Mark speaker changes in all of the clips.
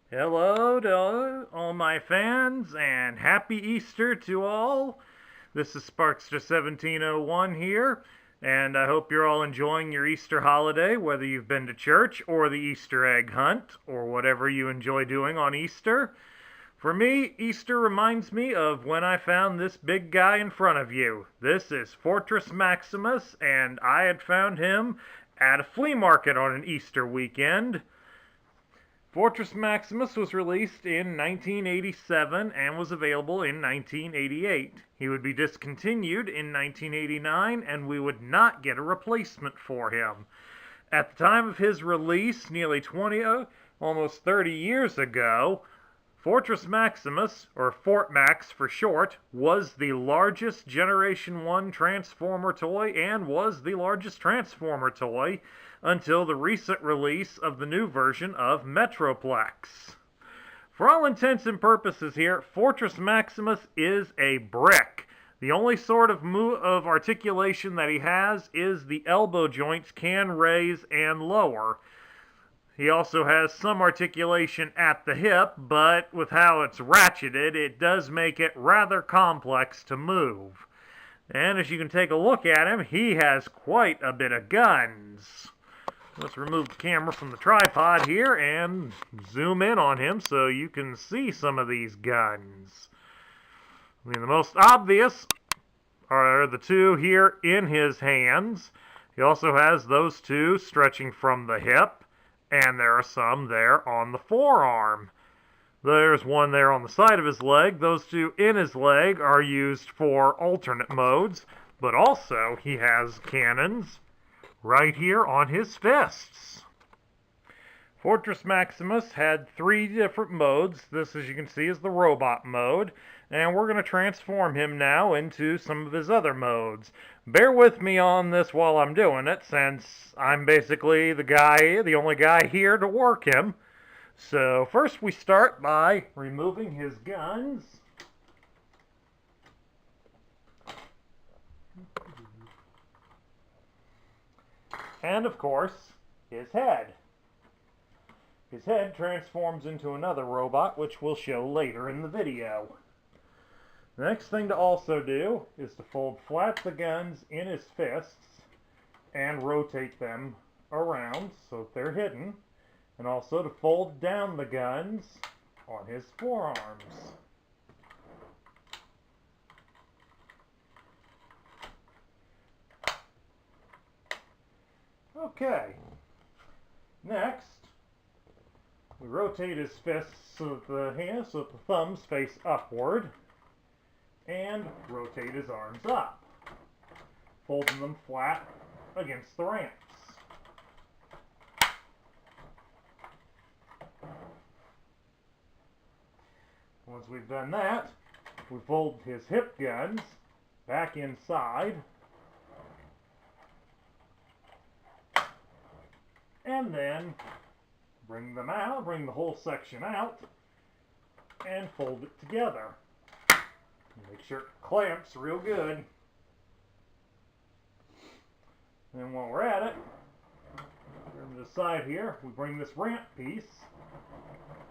Speaker 1: Hello to all my fans and happy Easter to all. This is Sparkster1701 here, and I hope you're all enjoying your Easter holiday, whether you've been to church or the Easter egg hunt or whatever you enjoy doing on Easter. For me, Easter reminds me of when I found this big guy in front of you. This is Fortress Maximus, and I had found him at a flea market on an Easter weekend. Fortress Maximus was released in 1987 and was available in 1988. He would be discontinued in 1989 and we would not get a replacement for him. At the time of his release, nearly 20, almost 30 years ago, Fortress Maximus, or Fort Max for short, was the largest Generation 1 Transformer toy and was the largest Transformer toy until the recent release of the new version of Metroplex. For all intents and purposes here, Fortress Maximus is a brick. The only sort of articulation that he has is the elbow joints can raise and lower. He also has some articulation at the hip, but with how it's ratcheted, it does make it rather complex to move. And as you can take a look at him, he has quite a bit of guns. Let's remove the camera from the tripod here and zoom in on him so you can see some of these guns. I mean, the most obvious are the two here in his hands. He also has those two stretching from the hip, and there are some there on the forearm. There's one there on the side of his leg. Those two in his leg are used for alternate modes, but also he has cannons right here on his fists. Fortress Maximus had 3 different modes. This, as you can see, is the robot mode, and we're going to transform him now into some of his other modes. Bear with me on this while I'm doing it, since I'm basically the only guy here to work him. So first we start by removing his guns. And of course, his head. His head transforms into another robot, which we'll show later in the video. The next thing to also do is to fold flat the guns in his fists and rotate them around so that they're hidden, and also to fold down the guns on his forearms. Okay, next we rotate his fists so that the thumbs face upward, and rotate his arms up, folding them flat against the ramps. Once we've done that, we fold his hip guns back inside, and then bring them out, bring the whole section out, and fold it together. Make sure it clamps real good. And then while we're at it, from the side here, we bring this ramp piece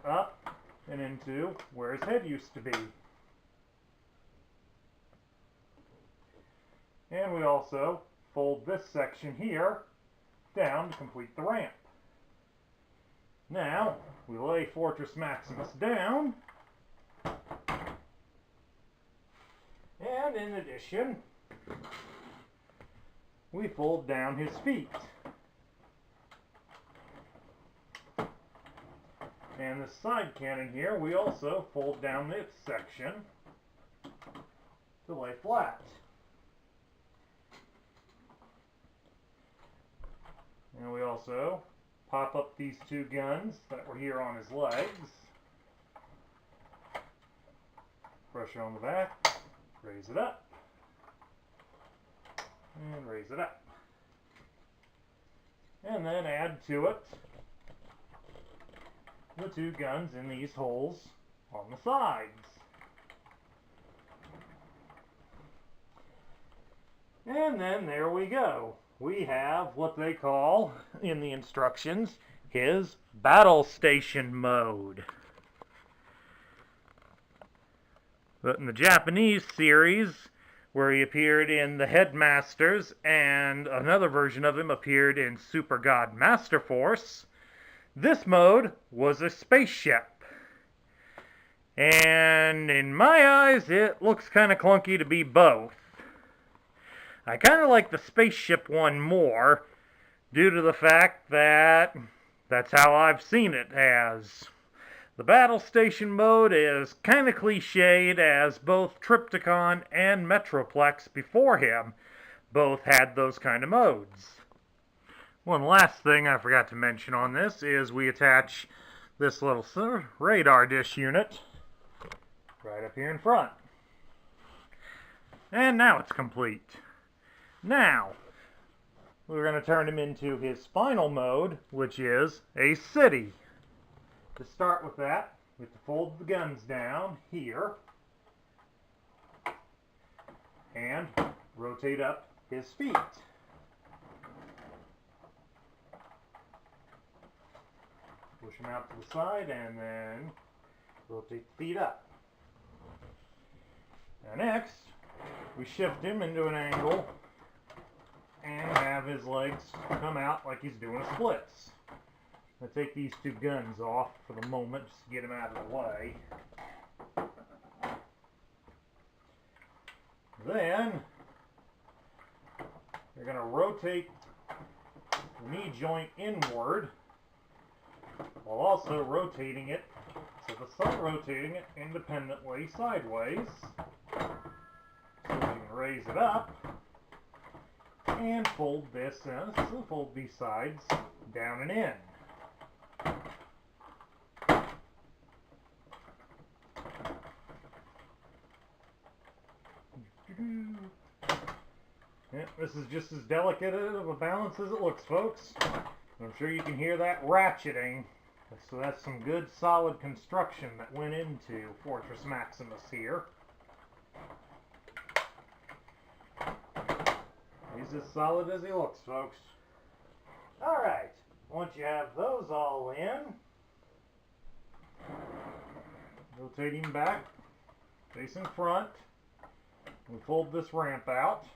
Speaker 1: up and into where his head used to be. And we also fold this section here down to complete the ramp. Now, we lay Fortress Maximus down, and in addition, we fold down his feet. And the side cannon here, we also fold down this section to lay flat. And we also pop up these 2 guns that were here on his legs. Pressure on the back, raise it up, and raise it up. And then add to it the 2 guns in these holes on the sides. And then there we go. We have what they call, in the instructions, his battle station mode. But in the Japanese series, where he appeared in The Headmasters, and another version of him appeared in Super God Master Force, this mode was a spaceship. And in my eyes, it looks kind of clunky to be both. I kind of like the spaceship one more, due to the fact that that's how I've seen it as. The battle station mode is kind of cliched, as both Trypticon and Metroplex before him both had those kind of modes. One last thing I forgot to mention on this is we attach this little radar dish unit right up here in front. And now it's complete. Now, we're going to turn him into his final mode, which is a city. To start with that, we have to fold the guns down here and rotate up his feet. Push him out to the side and then rotate the feet up. Now next, we shift him into an angle and have his legs come out like he's doing a splits. I'll take these two guns off for the moment just to get him out of the way. Then, we're going to rotate the knee joint inward while also rotating it, so rotating it independently sideways. So we can raise it up and fold this in, so fold these sides down and in. Yeah, this is just as delicate of a balance as it looks, folks. I'm sure you can hear that ratcheting. So that's some good solid construction that went into Fortress Maximus here. He's as solid as he looks, folks. Alright, once you have those all in, rotate him back, facing front. We fold this ramp out,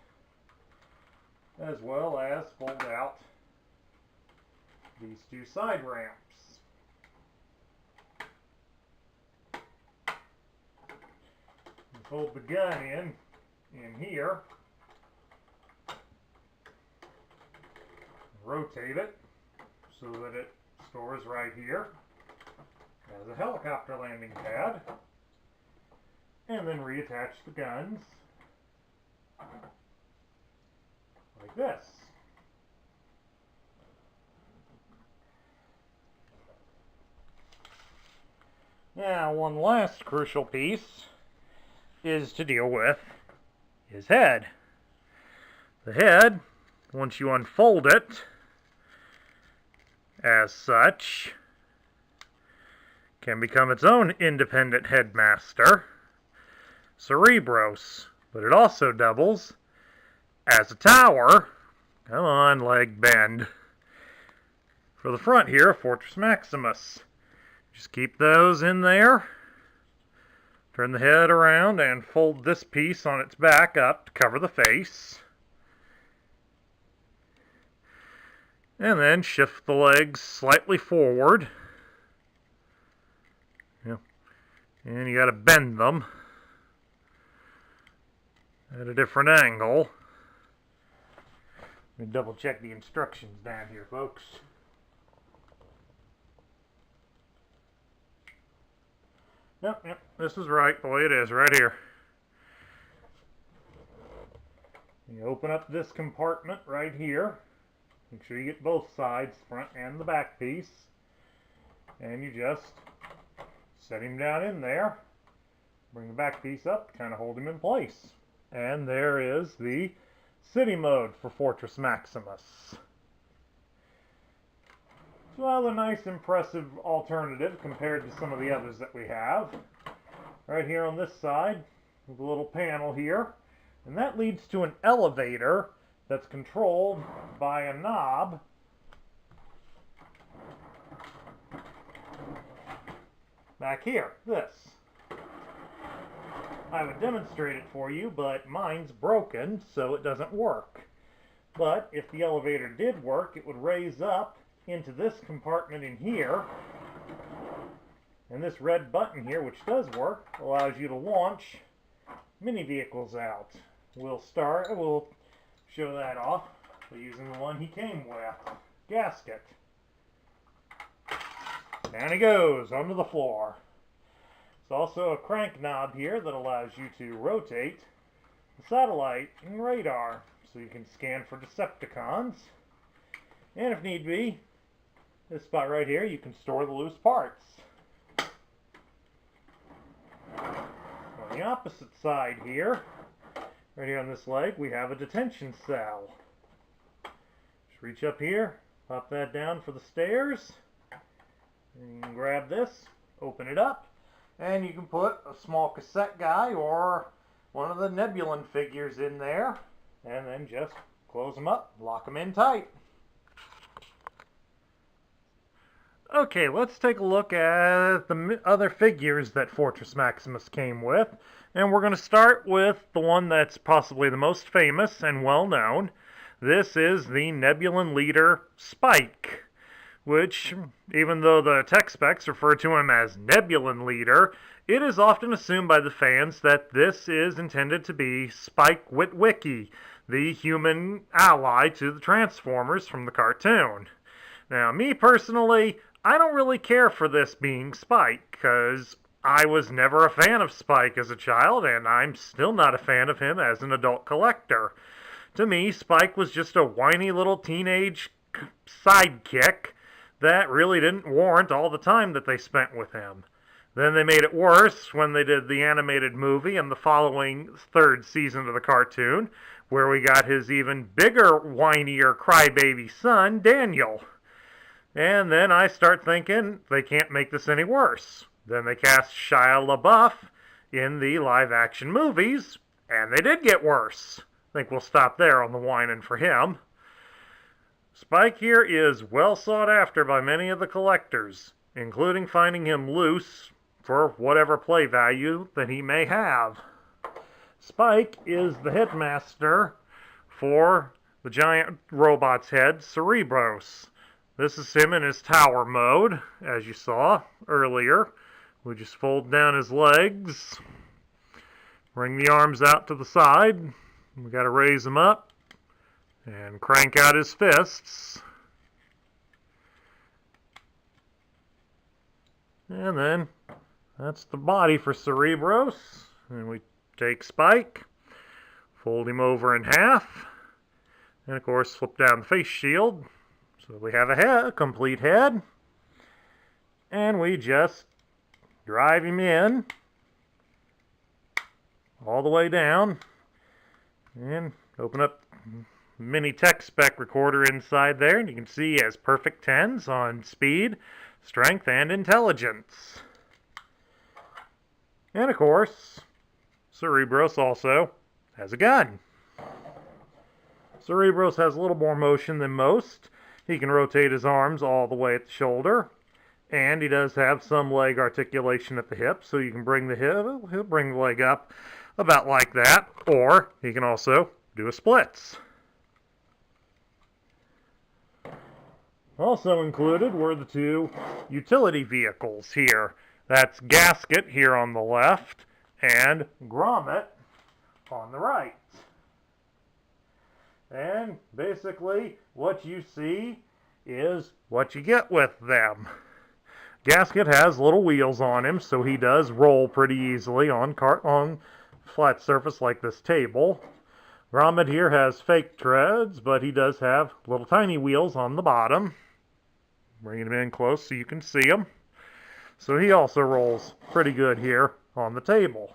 Speaker 1: as well as fold out these two side ramps. We fold the gun in here, rotate it so that it stores right here as a helicopter landing pad, and then reattach the guns like this. Now, one last crucial piece is to deal with his head. The head, once you unfold it, as such, can become its own independent headmaster, Cerebros, but it also doubles as a tower. Come on, leg bend. For the front here, Fortress Maximus. Just keep those in there. Turn the head around and fold this piece on its back up to cover the face. And then shift the legs slightly forward. And you got to bend them at a different angle. Let me double check the instructions down here, folks. Yep, this is right, the way it is, right here. You open up this compartment right here. Make sure you get both sides, front and the back piece. And you just set him down in there. Bring the back piece up, kind of hold him in place. And there is the city mode for Fortress Maximus. It's a rather nice, impressive alternative compared to some of the others that we have. Right here on this side, with a little panel here. And that leads to an elevator that's controlled by a knob back here, this. I would demonstrate it for you, but mine's broken, so it doesn't work. But if the elevator did work, it would raise up into this compartment in here. And this red button here, which does work, allows you to launch mini vehicles out. We'll show that off by using the one he came with. Gasket. Down he goes, onto the floor. There's also a crank knob here that allows you to rotate the satellite and radar, so you can scan for Decepticons. And if need be, this spot right here, you can store the loose parts. On the opposite side here, right here on this leg, we have a detention cell. Just reach up here, pop that down for the stairs, and you can grab this, open it up, and you can put a small cassette guy or one of the Nebulan figures in there, and then just close them up, lock them in tight. Okay, let's take a look at the other figures that Fortress Maximus came with. And we're going to start with the one that's possibly the most famous and well known. This is the Nebula Leader Spike, which, even though the tech specs refer to him as Nebula Leader, it is often assumed by the fans that this is intended to be Spike Witwicky, the human ally to the Transformers from the cartoon. Now, me personally, I don't really care for this being Spike, because I was never a fan of Spike as a child, and I'm still not a fan of him as an adult collector. To me, Spike was just a whiny little teenage sidekick that really didn't warrant all the time that they spent with him. Then they made it worse when they did the animated movie and the following third season of the cartoon, where we got his even bigger, whinier crybaby son, Daniel. And then I start thinking, they can't make this any worse. Then they cast Shia LaBeouf in the live-action movies, and they did get worse. I think we'll stop there on the whining for him. Spike here is well sought after by many of the collectors, including finding him loose for whatever play value that he may have. Spike is the headmaster for the giant robot's head, Cerebros. This is him in his tower mode, as you saw earlier. We just fold down his legs, bring the arms out to the side. We got to raise them up and crank out his fists. And then that's the body for Cerebros. And we take Spike, fold him over in half, and of course flip down the face shield. So we have a complete head, and we just drive him in all the way down and open up mini tech spec recorder inside there, and you can see he has perfect 10s on speed, strength, and intelligence. And of course, Cerebros also has a gun. Cerebros has a little more motion than most. He can rotate his arms all the way at the shoulder, and he does have some leg articulation at the hip, so you can bring the hip, he'll bring the leg up about like that, or he can also do a splits. Also included were the two utility vehicles here. That's Gasket here on the left, and Grommet on the right. And basically, what you see is what you get with them. Gasket has little wheels on him, so he does roll pretty easily on flat surface like this table. Grommet here has fake treads, but he does have little tiny wheels on the bottom. Bringing him in close so you can see him. So he also rolls pretty good here on the table.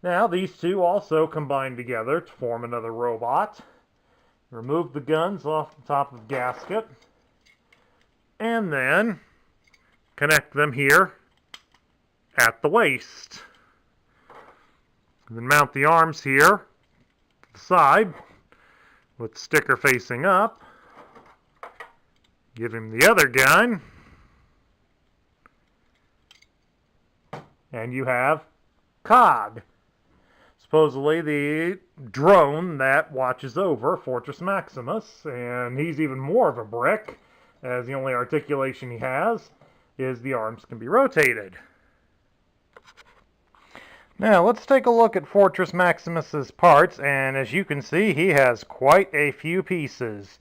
Speaker 1: Now, these two also combine together to form another robot. Remove the guns off the top of the Gasket, and then connect them here at the waist. And then mount the arms here to the side with the sticker facing up. Give him the other gun, and you have Cog. supposedly the drone that watches over Fortress Maximus, and he's even more of a brick, as the only articulation he has is the arms can be rotated. Now let's take a look at Fortress Maximus's parts, and as you can see, he has quite a few pieces.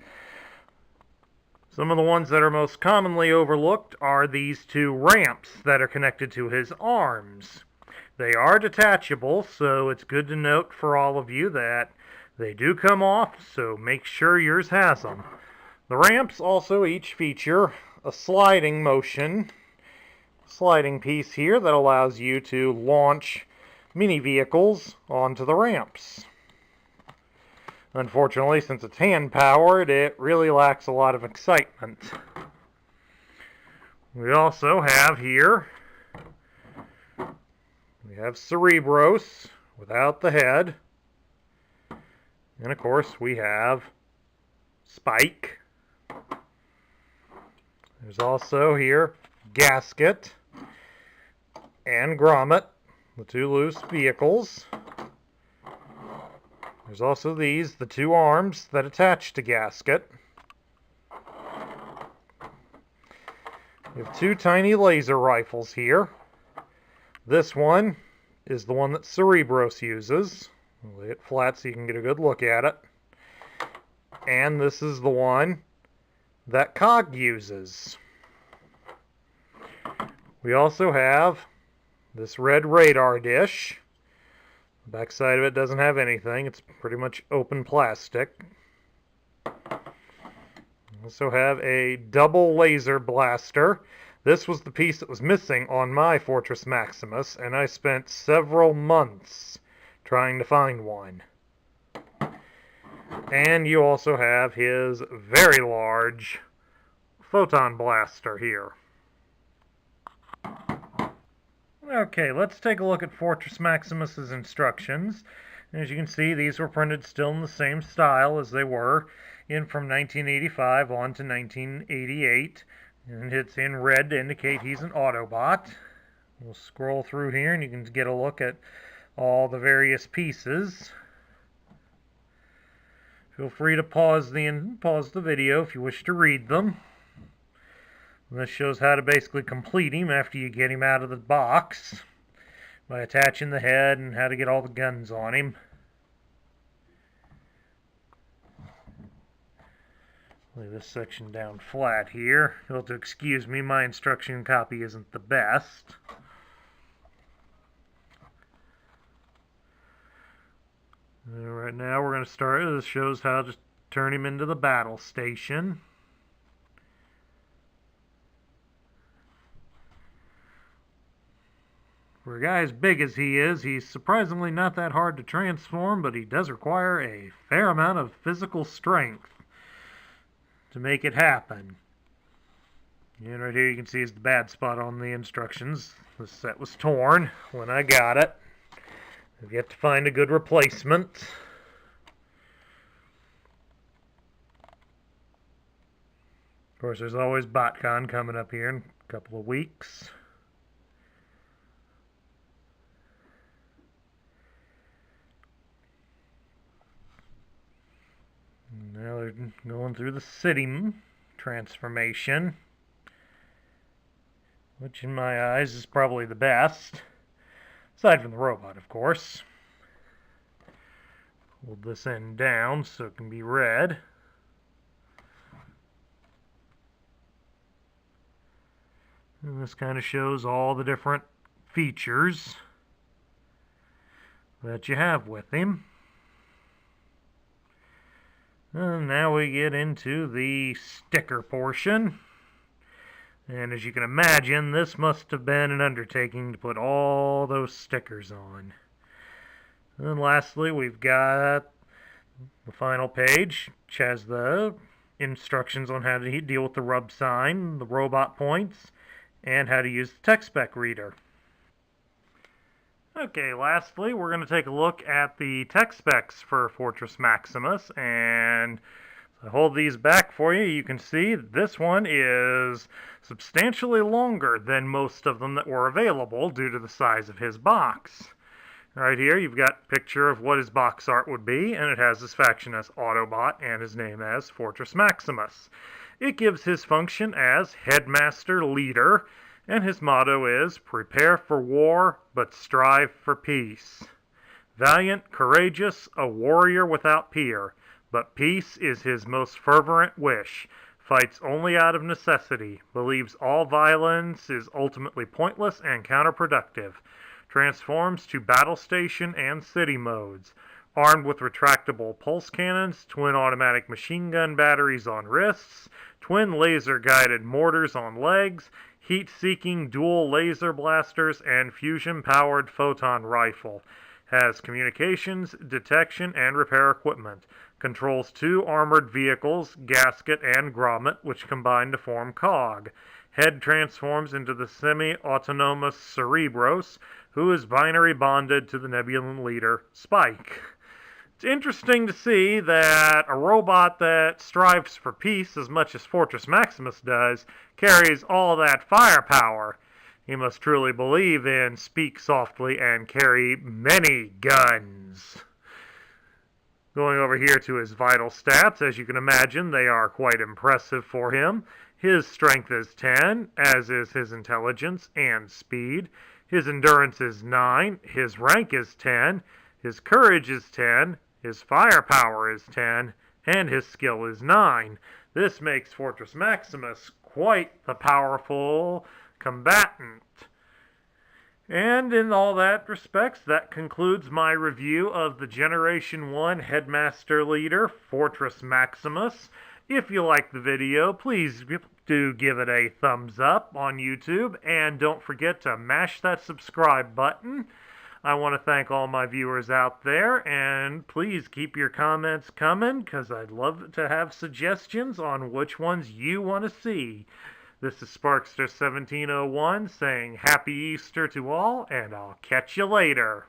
Speaker 1: Some of the ones that are most commonly overlooked are these two ramps that are connected to his arms. They are detachable, so it's good to note for all of you that they do come off, so make sure yours has them. The ramps also each feature a sliding piece here that allows you to launch mini vehicles onto the ramps. Unfortunately, since it's hand-powered, it really lacks a lot of excitement. We also have here, we have Cerebros without the head. And of course, we have Spike. There's also here Gasket and Grommet, the two loose vehicles. There's also these, the two arms that attach to Gasket. We have two tiny laser rifles here. This one is the one that Cerebros uses. I'll lay it flat so you can get a good look at it. And this is the one that Cog uses. We also have this red radar dish. The back side of it doesn't have anything. It's pretty much open plastic. We also have a double laser blaster. This was the piece that was missing on my Fortress Maximus, and I spent several months trying to find one. And you also have his very large photon blaster here. Okay, let's take a look at Fortress Maximus's instructions. As you can see, these were printed still in the same style as they were from 1985 on to 1988. And it's in red to indicate he's an Autobot. We'll scroll through here and you can get a look at all the various pieces. Feel free to pause the video if you wish to read them. And this shows how to basically complete him after you get him out of the box by attaching the head and how to get all the guns on him. Lay this section down flat here. You'll have to excuse me, my instruction copy isn't the best. Right now we're going to start. This shows how to turn him into the battle station. For a guy as big as he is, he's surprisingly not that hard to transform, but he does require a fair amount of physical strength to make it happen. And right here you can see is the bad spot on the instructions. This set was torn when I got it. I've yet to find a good replacement. Of course, there's always BotCon coming up here in a couple of weeks. Now they're going through the city transformation, which in my eyes is probably the best, aside from the robot, of course. Hold this end down so it can be read. And this kind of shows all the different features that you have with him. And now we get into the sticker portion. And as you can imagine, this must have been an undertaking to put all those stickers on. And then lastly, we've got the final page, which has the instructions on how to deal with the rub sign, the robot points, and how to use the text spec reader. Okay, lastly, we're going to take a look at the tech specs for Fortress Maximus, and to hold these back for you, you can see this one is substantially longer than most of them that were available due to the size of his box. Right here, you've got a picture of what his box art would be, and it has his faction as Autobot and his name as Fortress Maximus. It gives his function as Headmaster Leader, and his motto is, "Prepare for war, but strive for peace." Valiant, courageous, a warrior without peer, but peace is his most fervent wish. Fights only out of necessity, believes all violence is ultimately pointless and counterproductive. Transforms to battle station and city modes. Armed with retractable pulse cannons, twin automatic machine gun batteries on wrists, twin laser-guided mortars on legs, heat-seeking dual laser blasters, and fusion-powered photon rifle. Has communications, detection, and repair equipment. Controls 2 armored vehicles, Gasket and Grommet, which combine to form Cog. Head transforms into the semi-autonomous Cerebros, who is binary bonded to the Nebula Leader, Spike. It's interesting to see that a robot that strives for peace as much as Fortress Maximus does carries all that firepower. He must truly believe in speak softly and carry many guns. Going over here to his vital stats, as you can imagine, they are quite impressive for him. His strength is 10, as is his intelligence and speed. His endurance is 9, his rank is 10, his courage is 10, his firepower is 10, and his skill is 9. This makes Fortress Maximus quite the powerful combatant. And in all that respects, that concludes my review of the Generation 1 Headmaster Leader, Fortress Maximus. If you like the video, please do give it a thumbs up on YouTube, and don't forget to mash that subscribe button. I want to thank all my viewers out there, and please keep your comments coming, because I'd love to have suggestions on which ones you want to see. This is Sparkster1701 saying Happy Easter to all, and I'll catch you later.